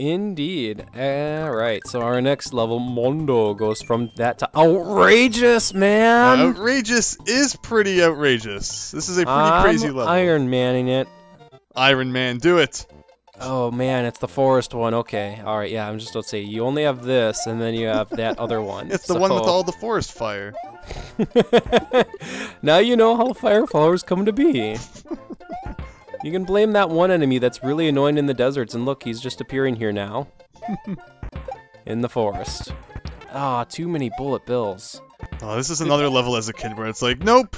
Indeed. Alright, so our next level, Mondo, goes from that to outrageous, man! Outrageous is pretty outrageous. This is a pretty crazy level. Iron Manning it. Iron Man, do it! Oh man, it's the forest one. Okay, alright, yeah, I'm just about to say, you only have this, and then you have that other one. It's the one with all the forest fire. Now you know how fire flowers come to be. You can blame that one enemy that's really annoying in the deserts, and look, he's just appearing here now. In the forest. Ah, too many bullet bills. Oh, this is another level as a kid where it's like, nope!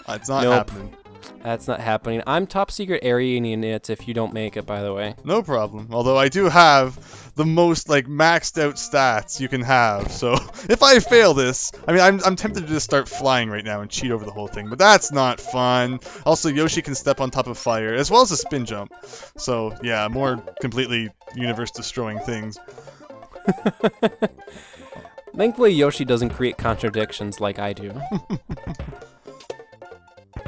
It's not happening. That's not happening. I'm top secret areaing it if you don't make it, by the way. No problem. Although I do have the most, like, maxed out stats you can have. So, if I fail this, I mean, I'm tempted to just start flying right now and cheat over the whole thing. But that's not fun. Also, Yoshi can step on top of fire, as well as a spin jump. So, yeah, more completely universe-destroying things. Thankfully, Yoshi doesn't create contradictions like I do.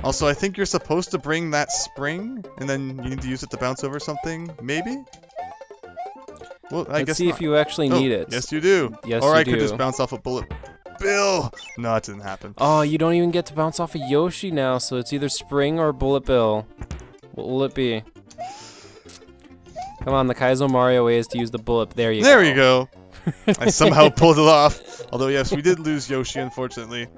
Also, I think you're supposed to bring that spring, and then you need to use it to bounce over something, maybe? Well, I guess see not. If you actually need it. Yes, you do. Yes, or you I could do. just bounce off a bullet bill. No, it didn't happen. Oh, you don't even get to bounce off a Yoshi now, so it's either spring or bullet bill. What will it be? Come on, the Kaizo Mario way is to use the bullet. There you go. There you go. I somehow pulled it off. Although, yes, we did lose Yoshi, unfortunately.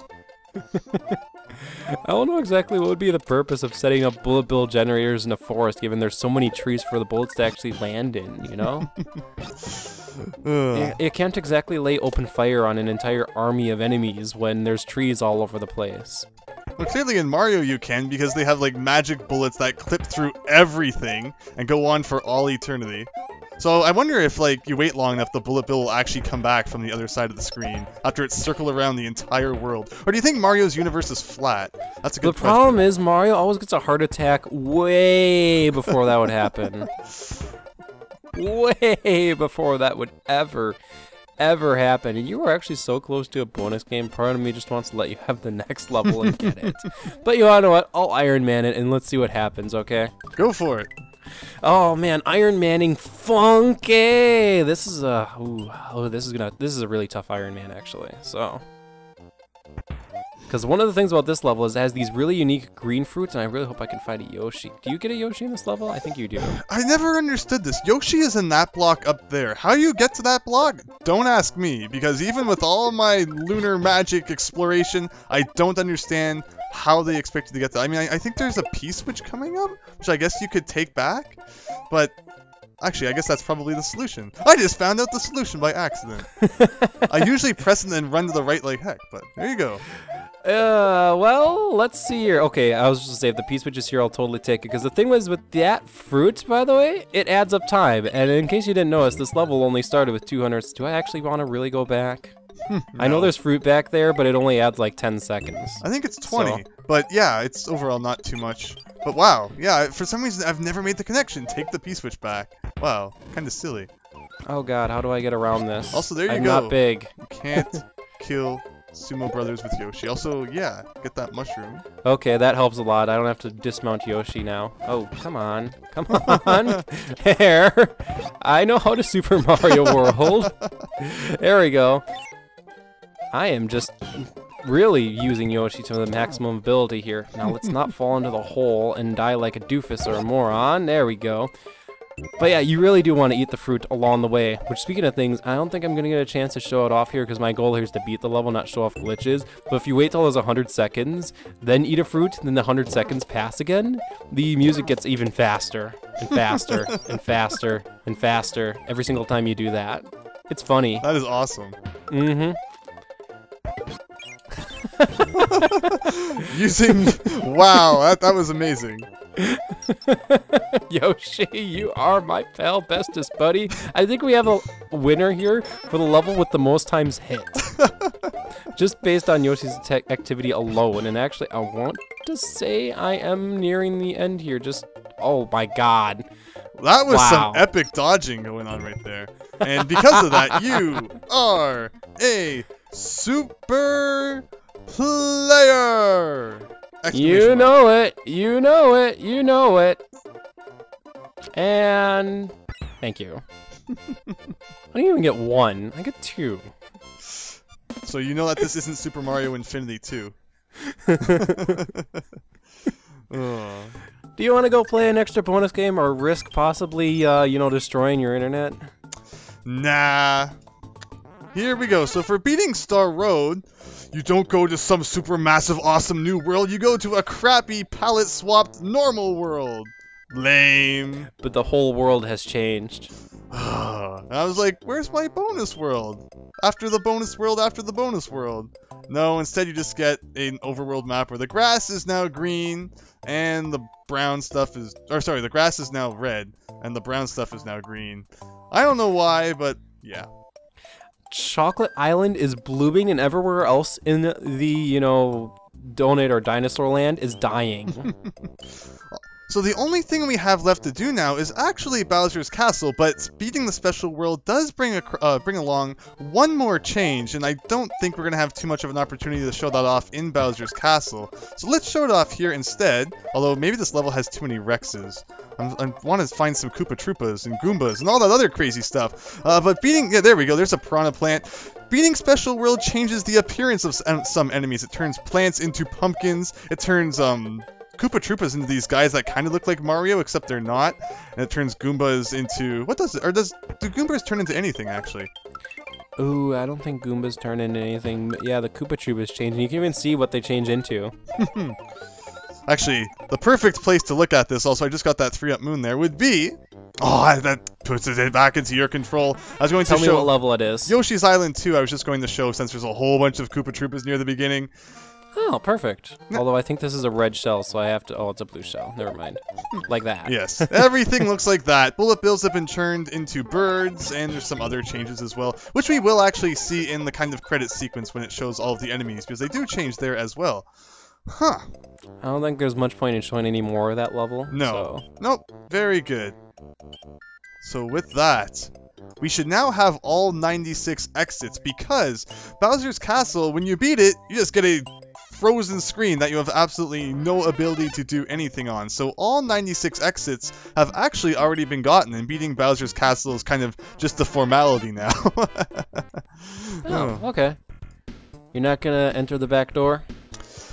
I don't know exactly what would be the purpose of setting up bullet bill generators in a forest, given there's so many trees for the bullets to actually land in, you know? It can't exactly lay open fire on an entire army of enemies when there's trees all over the place. Well, clearly in Mario you can, because they have, like, magic bullets that clip through everything and go on for all eternity. So I wonder if, like, you wait long enough, the bullet bill will actually come back from the other side of the screen after it's circled around the entire world. Or do you think Mario's universe is flat? That's a good question. The problem is Mario always gets a heart attack way before that would happen. Way before that would ever happen. And you were actually so close to a bonus game, part of me just wants to let you have the next level and get it. But you wanna know what? I'll Iron Man it and let's see what happens, okay? Go for it. Oh man, Iron Manning funky. This is a this is a really tough Iron Man actually. So, because one of the things about this level is it has these really unique green fruits, and I really hope I can find a Yoshi. Do you get a Yoshi in this level? I think you do. I never understood this. Yoshi is in that block up there. How you get to that block? Don't ask me, because even with all my lunar magic exploration, I don't understand how they expect you to get that. I mean, I think there's a P-switch coming up, which I guess you could take back, but actually, I guess that's probably the solution. I just found out the solution by accident. I usually press and then run to the right like heck, but there you go. Well, let's see here. Okay, I was just gonna say, if the P-switch is here, I'll totally take it, because the thing was with that fruit, by the way, it adds up time, and in case you didn't notice, this level only started with 200. Do I actually want to really go back? No. I know there's fruit back there, but it only adds like 10 seconds. I think it's 20, but yeah, it's overall not too much. But wow, yeah, for some reason I've never made the connection. Take the P-switch back. Wow, kind of silly. Oh god, how do I get around this? Also, there you I'm go. not big. You can't kill Sumo Brothers with Yoshi. Also, yeah, get that mushroom. Okay, that helps a lot. I don't have to dismount Yoshi now. Oh, come on. Come on. There. I know how to Super Mario World. There we go. I am just really using Yoshi to the maximum ability here. Now let's not fall into the hole and die like a doofus or a moron. There we go. But yeah, you really do want to eat the fruit along the way. Which, speaking of things, I don't think I'm going to get a chance to show it off here because my goal here is to beat the level, not show off glitches. But if you wait till there's 100 seconds, then eat a fruit, then the 100 seconds pass again, the music gets even faster and faster and faster and faster every single time you do that. It's funny. That is awesome. Mm-hmm. Wow, that was amazing. Yoshi, you are my pal bestest, buddy. I think we have a winner here for the level with the most times hit. Just based on Yoshi's activity alone. And actually, I want to say I am nearing the end here. Just, oh my god. That was some epic dodging going on right there. And because of that, you are a super player! You know it, you know it, you know it. And thank you. I didn't even get 1. I get 2. So you know that this isn't Super Mario Infinity 2. Oh. Do you want to go play an extra bonus game or risk possibly, you know, destroying your internet? Nah. Here we go. So for beating Star Road, you don't go to some super massive awesome new world, you go to a crappy palette swapped normal world. Lame. But the whole world has changed. I was like, where's my bonus world? After the bonus world, after the bonus world. No, instead you just get an overworld map where the grass is now green and the brown stuff is, or sorry, the grass is now red and the brown stuff is now green. I don't know why, but yeah. Chocolate Island is blooming and everywhere else in the, you know, donut or dinosaur land is dying. So the only thing we have left to do now is actually Bowser's Castle, but beating the special world does bring along one more change, and I don't think we're going to have too much of an opportunity to show that off in Bowser's Castle. So let's show it off here instead, although maybe this level has too many Rexes. I want to find some Koopa Troopas and Goombas and all that other crazy stuff. But beating, yeah, there we go, there's a Piranha Plant. Beating Special World changes the appearance of some enemies. It turns plants into pumpkins, it turns, Koopa Troopas into these guys that kind of look like Mario, except they're not. And it turns Goombas into... What does it... Or do Goombas turn into anything, actually? Ooh, I don't think Goombas turn into anything. But yeah, the Koopa Troopas change. And you can even see what they change into. Actually, the perfect place to look at this, also I just got that 3-up moon there, would be... Oh, that puts it back into your control. I was going to show... Tell me what level it is. Yoshi's Island 2, I was just going to show since there's a whole bunch of Koopa Troopas near the beginning. Oh, perfect. Although I think this is a red shell, so I have to... Oh, it's a blue shell. Never mind. Like that. Yes. Everything looks like that. Bullet bills have been turned into birds, and there's some other changes as well, which we will actually see in the kind of credit sequence when it shows all of the enemies, because they do change there as well. Huh. I don't think there's much point in showing any more of that level. No. So. Nope. Very good. So with that... We should now have all 96 exits, because Bowser's Castle, when you beat it, you just get a frozen screen that you have absolutely no ability to do anything on. So all 96 exits have actually already been gotten, and beating Bowser's Castle is kind of just a formality now. Oh, okay. You're not gonna enter the back door?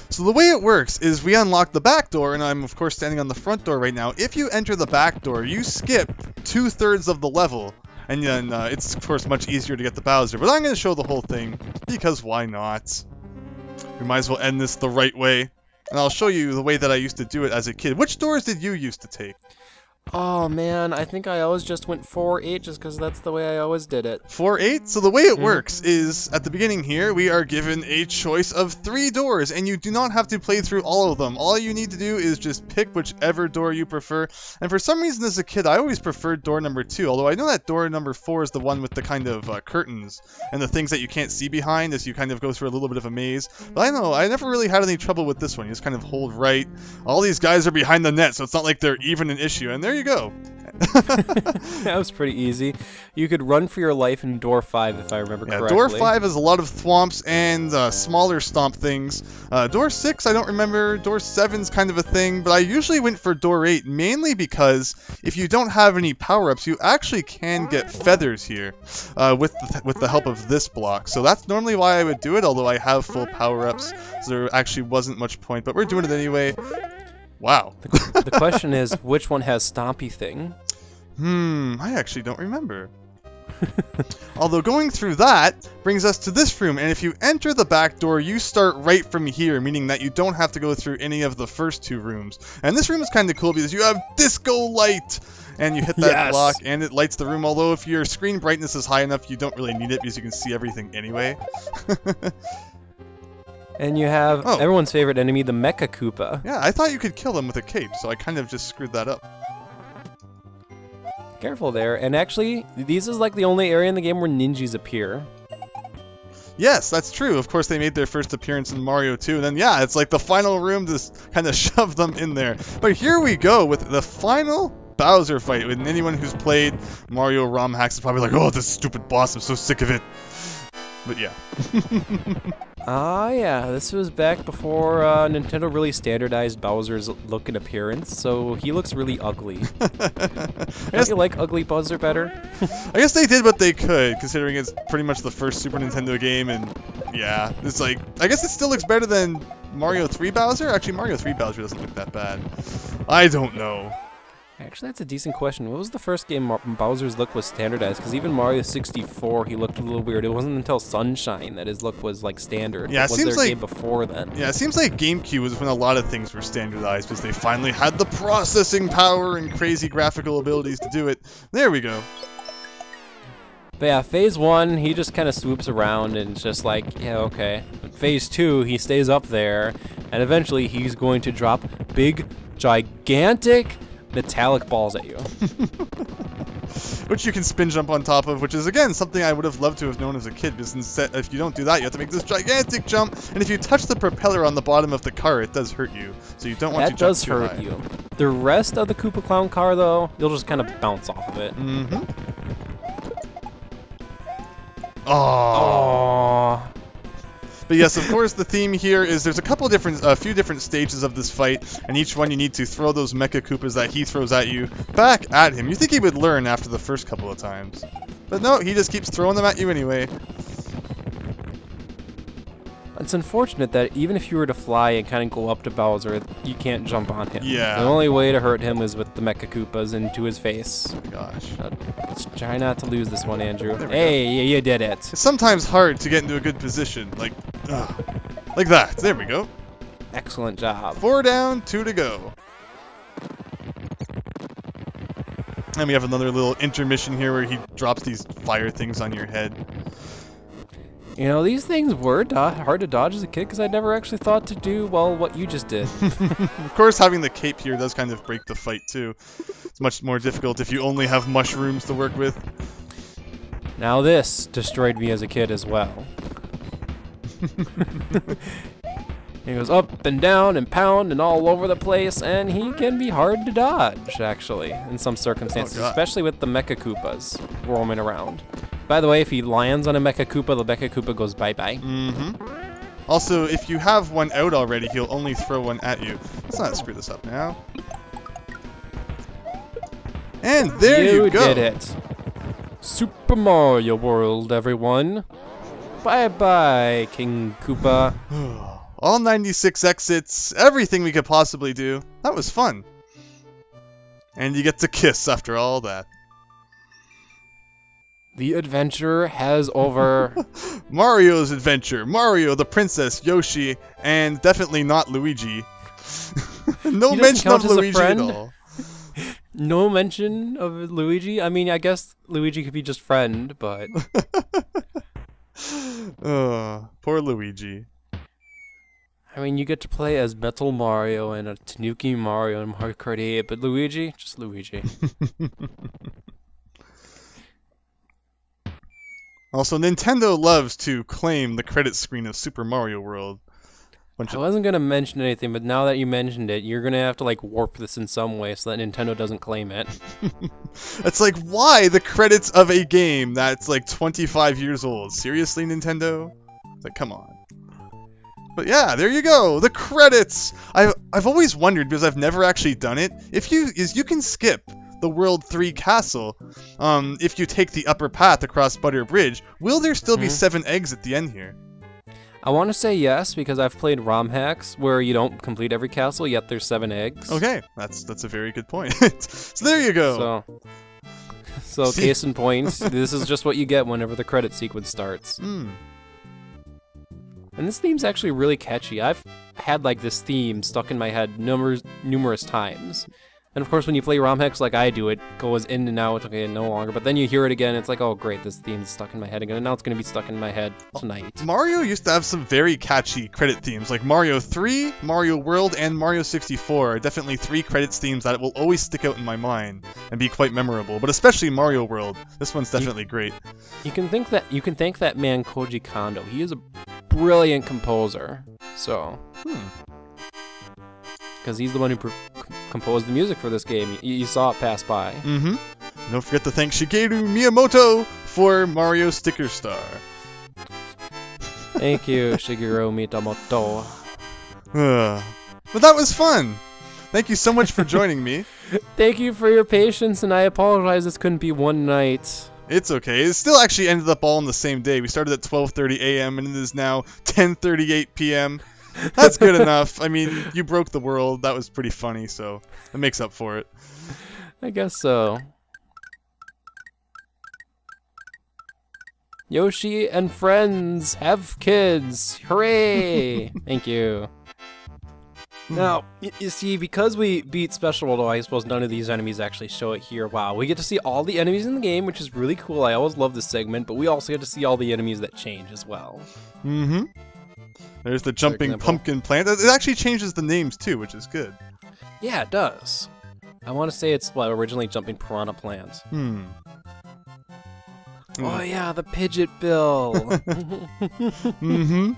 So the way it works is we unlock the back door, and I'm of course standing on the front door right now. If you enter the back door, you skip 2/3 of the level. And then it's, of course, much easier to get the Bowser. But I'm going to show the whole thing, because why not? We might as well end this the right way. And I'll show you the way that I used to do it as a kid. Which doors did you used to take? Oh, man, I think I always just went 4-8 just because that's the way I always did it. 4-8? So the way it works is, at the beginning here, we are given a choice of 3 doors, and you do not have to play through all of them. All you need to do is just pick whichever door you prefer. And for some reason as a kid, I always preferred door number 2, although I know that door number 4 is the one with the kind of curtains and the things that you can't see behind as you kind of go through a little bit of a maze. But I don't know, I never really had any trouble with this one. You just kind of hold right. All these guys are behind the net, so it's not like they're even an issue. And there you go. That was pretty easy. You could run for your life in door 5 if I remember correctly. Door 5 has a lot of thwomps and smaller stomp things. Door 6 I don't remember. Door 7's kind of a thing, but I usually went for door 8 mainly because if you don't have any power-ups, you actually can get feathers here with the help of this block. So that's normally why I would do it, although I have full power-ups, so there actually wasn't much point, but we're doing it anyway. Wow. The question is, which one has Stompy Thing? I actually don't remember. Although going through that brings us to this room, and if you enter the back door, you start right from here, meaning that you don't have to go through any of the first 2 rooms. And this room is kind of cool because you have disco light! And you hit that block, and it lights the room, although if your screen brightness is high enough, you don't really need it because you can see everything anyway. And you have everyone's favorite enemy, the Mecha Koopa. Yeah, I thought you could kill them with a cape, so I kind of just screwed that up. Careful there. And actually, this is like the only area in the game where ninjas appear. Yes, that's true. Of course, they made their first appearance in Mario 2, and then, yeah, it's like the final room to kind of shove them in there. But here we go with the final Bowser fight. And anyone who's played Mario ROM hacks is probably like, oh, this stupid boss, I'm so sick of it. But yeah. Ah, yeah, this was back before Nintendo really standardized Bowser's look and appearance, so he looks really ugly. Don't you like ugly Bowser better? I guess they did what they could, considering it's pretty much the first Super Nintendo game, and yeah, it's like, I guess it still looks better than Mario 3 Bowser? Actually, Mario 3 Bowser doesn't look that bad. I don't know. Actually, that's a decent question. What was the first game Bowser's look was standardized? Because even Mario 64, he looked a little weird. It wasn't until Sunshine that his look was, like, standard. Yeah, it seems was there like a game before then? Yeah, it seems like GameCube was when a lot of things were standardized, because they finally had the processing power and crazy graphical abilities to do it. There we go. But yeah, Phase 1, he just kind of swoops around and it's just like, yeah, okay. Phase 2, he stays up there, and eventually he's going to drop big, gigantic metallic balls at you. Which you can spin jump on top of, which is, again, something I would have loved to have known as a kid, because instead, if you don't do that, you have to make this gigantic jump, and if you touch the propeller on the bottom of the car, it does hurt you. So you don't want to jump too high. That does hurt you. The rest of the Koopa Clown car, though, you'll just kind of bounce off of it. Mm-hmm. Aww. But yes, of course, the theme here is there's a few different stages of this fight, and each one you need to throw those Mecha Koopas that he throws at you back at him. You think he would learn after the first couple of times. But no, he just keeps throwing them at you anyway. It's unfortunate that even if you were to fly and kind of go up to Bowser, you can't jump on him. Yeah. The only way to hurt him is with the Mecha Koopas into his face. Oh my gosh. Let's try not to lose this one, Andrew. Hey, you did it. It's sometimes hard to get into a good position, like that. There we go. Excellent job. 4 down, 2 to go. And we have another little intermission here where he drops these fire things on your head. You know, these things were hard to dodge as a kid because I never actually thought to do, well, what you just did. Of course, having the cape here does kind of break the fight, too. It's much more difficult if you only have mushrooms to work with. Now this destroyed me as a kid as well. He goes up and down and pound and all over the place, and he can be hard to dodge, actually, in some circumstances, especially with the Mecha Koopas roaming around. By the way, if he lands on a Mecha Koopa, the Mecha Koopa goes bye-bye. Mm-hmm. Also, if you have one out already, he'll only throw one at you. Let's not screw this up now. And there you go! You did it. Super Mario World, everyone. Bye-bye, King Koopa. All 96 exits, everything we could possibly do. That was fun. And you get to kiss after all that. The adventure has over. Mario's adventure. Mario, the princess, Yoshi, and definitely not Luigi. No mention of Luigi at all. No mention of Luigi? I mean, I guess Luigi could be just friend, but... Poor Luigi. I mean, you get to play as Metal Mario and a Tanuki Mario in Mario Kart 8, but Luigi? Just Luigi. Also, Nintendo loves to claim the credit screen of Super Mario World. I wasn't going to mention anything, but now that you mentioned it, you're going to have to, like, warp this in some way so that Nintendo doesn't claim it. It's like, why the credits of a game that's, like, 25 years old? Seriously, Nintendo? It's like, come on. But yeah, there you go, the credits! I've always wondered, because I've never actually done it, you can skip the World 3 Castle, if you take the upper path across Butter Bridge. Will there still be 7 eggs at the end here? I want to say yes, because I've played ROM hacks where you don't complete every castle, yet there's 7 eggs. Okay, that's a very good point. So there you go. So case in point, this is just what you get whenever the credit sequence starts. Mm. And this theme's actually really catchy. I've had like this theme stuck in my head numerous times. And of course, when you play ROM hacks like I do, it goes in and out, okay, no longer. But then you hear it again, it's like, oh great, this theme's stuck in my head again, and now it's going to be stuck in my head tonight. Mario used to have some very catchy credit themes, like Mario 3, Mario World, and Mario 64 are definitely 3 credits themes that will always stick out in my mind and be quite memorable, but especially Mario World. This one's definitely great. You can thank that man Koji Kondo. He is a brilliant composer, so... Because he's the one who composed the music for this game. You saw it pass by. Mm-hmm. Don't forget to thank Shigeru Miyamoto for Mario Sticker Star. Thank you, Shigeru Miyamoto. But that was fun. Thank you so much for joining me. Thank you for your patience, and I apologize this couldn't be one night. It's okay. It still actually ended up all on the same day. We started at 12:30 a.m. and it is now 10:38 p.m. That's good enough. I mean, you broke the world. That was pretty funny, so it makes up for it. I guess so. Yoshi and friends have kids. Hooray! Thank you. Now, you see, because we beat Special World, I suppose none of these enemies actually show it here. Wow, we get to see all the enemies in the game, which is really cool. I always love this segment, but we also get to see all the enemies that change as well. Mm-hmm. There's the jumping pumpkin plant. It actually changes the names too, which is good. Yeah, it does. I want to say it's originally jumping piranha plant. Oh yeah, the Pidget Bill. Mm-hmm.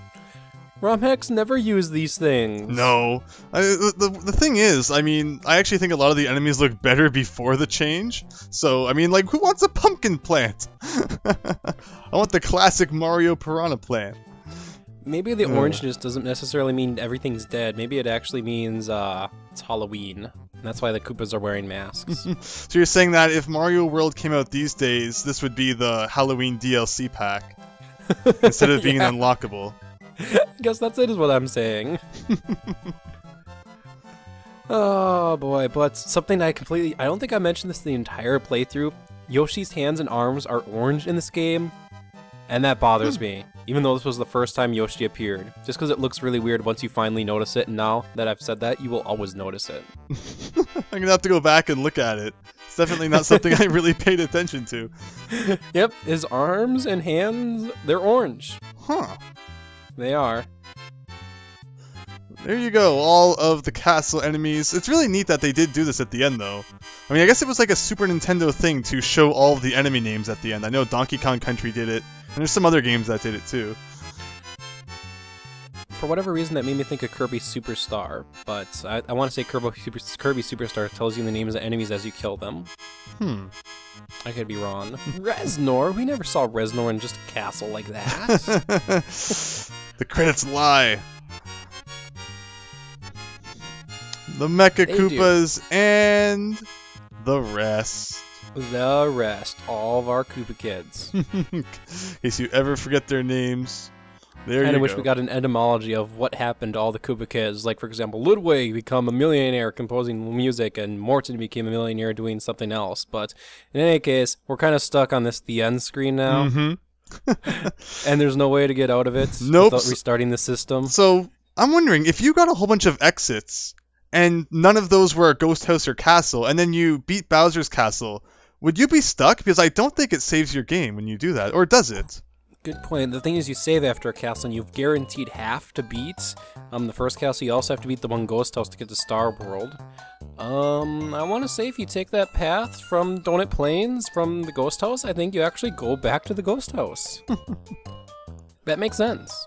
ROM-hacks never use these things. No. The thing is, I mean, I actually think a lot of the enemies look better before the change. So, I mean, like, who wants a pumpkin plant? I want the classic Mario piranha plant. Maybe the orange just doesn't necessarily mean everything's dead. Maybe it actually means it's Halloween. And that's why the Koopas are wearing masks. So you're saying that if Mario World came out these days, this would be the Halloween DLC pack instead of being unlockable. I guess that's it is what I'm saying. Oh boy, but something I don't think I mentioned this the entire playthrough. Yoshi's hands and arms are orange in this game, and that bothers me. Even though this was the first time Yoshi appeared. Just because it looks really weird once you finally notice it, and now that I've said that, you will always notice it. I'm gonna have to go back and look at it. It's definitely not something I really paid attention to. Yep, his arms and hands, they're orange. Huh. They are. There you go, all of the castle enemies. It's really neat that they did do this at the end, though. I mean, I guess it was like a Super Nintendo thing to show all of the enemy names at the end. I know Donkey Kong Country did it, and there's some other games that did it, too. For whatever reason, that made me think of Kirby Superstar, but I want to say Kirby Superstar tells you the names of enemies as you kill them. I could be wrong. Reznor? We never saw Reznor in just a castle like that. The credits lie. The Mecha Koopas and the rest. The rest. All of our Koopa kids. In case you ever forget their names. There you go. I wish we got an etymology of what happened to all the Koopa kids. Like, for example, Ludwig became a millionaire composing music, and Morton became a millionaire doing something else. But in any case, we're kind of stuck on the end screen now. And there's no way to get out of it without restarting the system. So, I'm wondering, if you got a whole bunch of exits, and none of those were a ghost house or castle, and then you beat Bowser's castle, would you be stuck? Because I don't think it saves your game when you do that. Or does it? Good point. The thing is, you save after a castle, and you've guaranteed half to beat the first castle. You also have to beat the one ghost house to get to Star World. I want to say if you take that path from Donut Plains, from the ghost house, I think you actually go back to the ghost house. That makes sense.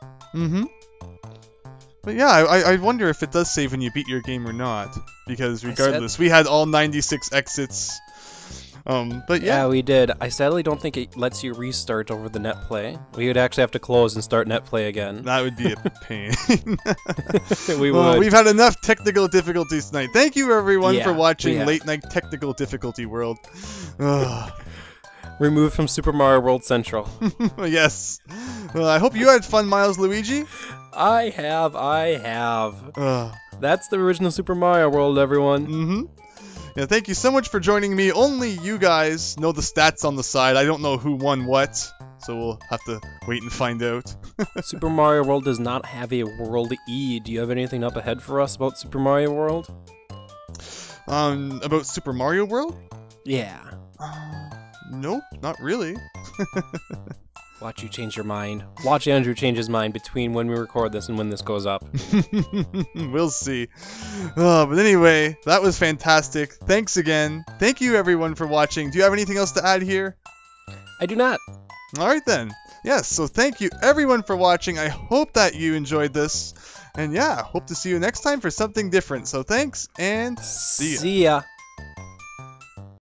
But yeah, I wonder if it does save when you beat your game or not. Because regardless, we had all 96 exits. But yeah, we did. I sadly don't think it lets you restart over the net play. We would actually have to close and start net play again. That would be a pain. We would. We've had enough technical difficulties tonight. Thank you everyone for watching Late Night Technical Difficulty World. Removed from Super Mario World Central. Yes. Well, I hope you had fun, Milesluigi. I have. That's the original Super Mario World, everyone. Yeah, thank you so much for joining me. Only you guys know the stats on the side. I don't know who won what, so we'll have to wait and find out. Super Mario World does not have a World E. Do you have anything up ahead for us about Super Mario World? About Super Mario World? Yeah. Nope, not really. Watch you change your mind. Watch Andrew change his mind between when we record this and when this goes up. We'll see. But anyway, that was fantastic. Thanks again. Thank you everyone for watching. Do you have anything else to add here? I do not. Alright then. Yes, so thank you everyone for watching. I hope that you enjoyed this. And yeah, hope to see you next time for something different. So thanks, and see ya. See ya.